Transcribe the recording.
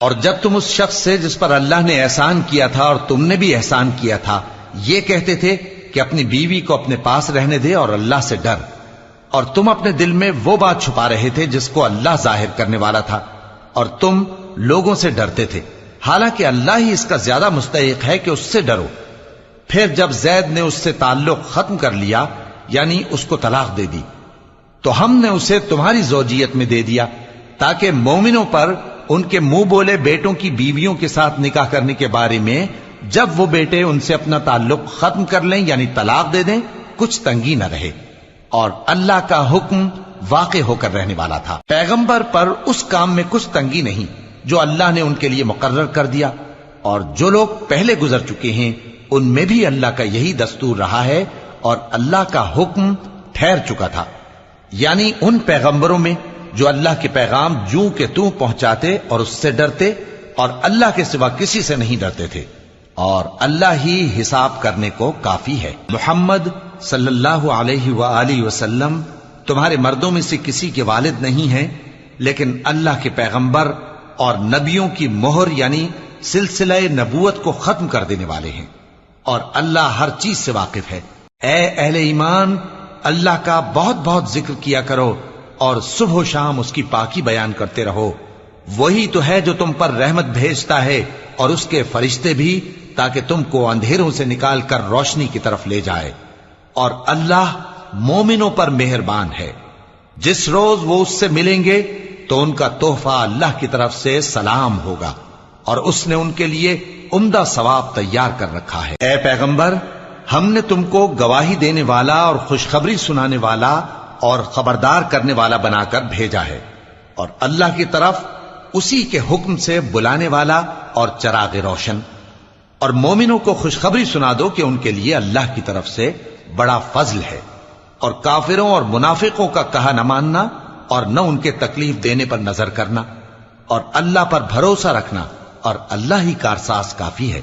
اور جب تم اس شخص سے جس پر اللہ نے احسان کیا تھا اور تم نے بھی احسان کیا تھا یہ کہتے تھے کہ اپنی بیوی کو اپنے پاس رہنے دے اور اللہ سے ڈر، اور تم اپنے دل میں وہ بات چھپا رہے تھے جس کو اللہ ظاہر کرنے والا تھا، اور تم لوگوں سے ڈرتے تھے، حالانکہ اللہ ہی اس کا زیادہ مستحق ہے کہ اس سے ڈرو۔ پھر جب زید نے اس سے تعلق ختم کر لیا، یعنی اس کو طلاق دے دی، تو ہم نے اسے تمہاری زوجیت میں دے دیا تاکہ مومنوں پر ان کے منہ بولے بیٹوں کی بیویوں کے ساتھ نکاح کرنے کے بارے میں جب وہ بیٹے ان سے اپنا تعلق ختم کر لیں یعنی طلاق دے دیں کچھ تنگی نہ رہے، اور اللہ کا حکم واقع ہو کر رہنے والا تھا۔ پیغمبر پر اس کام میں کچھ تنگی نہیں جو اللہ نے ان کے لیے مقرر کر دیا، اور جو لوگ پہلے گزر چکے ہیں ان میں بھی اللہ کا یہی دستور رہا ہے، اور اللہ کا حکم ٹھہر چکا تھا، یعنی ان پیغمبروں میں جو اللہ کے پیغام جوں کہ توں پہنچاتے اور اس سے ڈرتے اور اللہ کے سوا کسی سے نہیں ڈرتے تھے، اور اللہ ہی حساب کرنے کو کافی ہے۔ محمد صلی اللہ علیہ وآلہ وسلم تمہارے مردوں میں سے کسی کے والد نہیں ہیں، لیکن اللہ کے پیغمبر اور نبیوں کی مہر یعنی سلسلہ نبوت کو ختم کر دینے والے ہیں، اور اللہ ہر چیز سے واقف ہے۔ اے اہل ایمان، اللہ کا بہت بہت ذکر کیا کرو اور صبح و شام اس کی پاکی بیان کرتے رہو، وہی تو ہے جو تم پر رحمت بھیجتا ہے اور اس کے فرشتے بھی، تاکہ تم کو اندھیروں سے نکال کر روشنی کی طرف لے جائے، اور اللہ مومنوں پر مہربان ہے۔ جس روز وہ اس سے ملیں گے تو ان کا تحفہ اللہ کی طرف سے سلام ہوگا، اور اس نے ان کے لیے عمدہ ثواب تیار کر رکھا ہے۔ اے پیغمبر، ہم نے تم کو گواہی دینے والا اور خوشخبری سنانے والا اور خبردار کرنے والا بنا کر بھیجا ہے، اور اللہ کی طرف اسی کے حکم سے بلانے والا اور چراغ روشن، اور مومنوں کو خوشخبری سنا دو کہ ان کے لیے اللہ کی طرف سے بڑا فضل ہے، اور کافروں اور منافقوں کا کہا نہ ماننا اور نہ ان کے تکلیف دینے پر نظر کرنا، اور اللہ پر بھروسہ رکھنا، اور اللہ ہی کارساز کافی ہے۔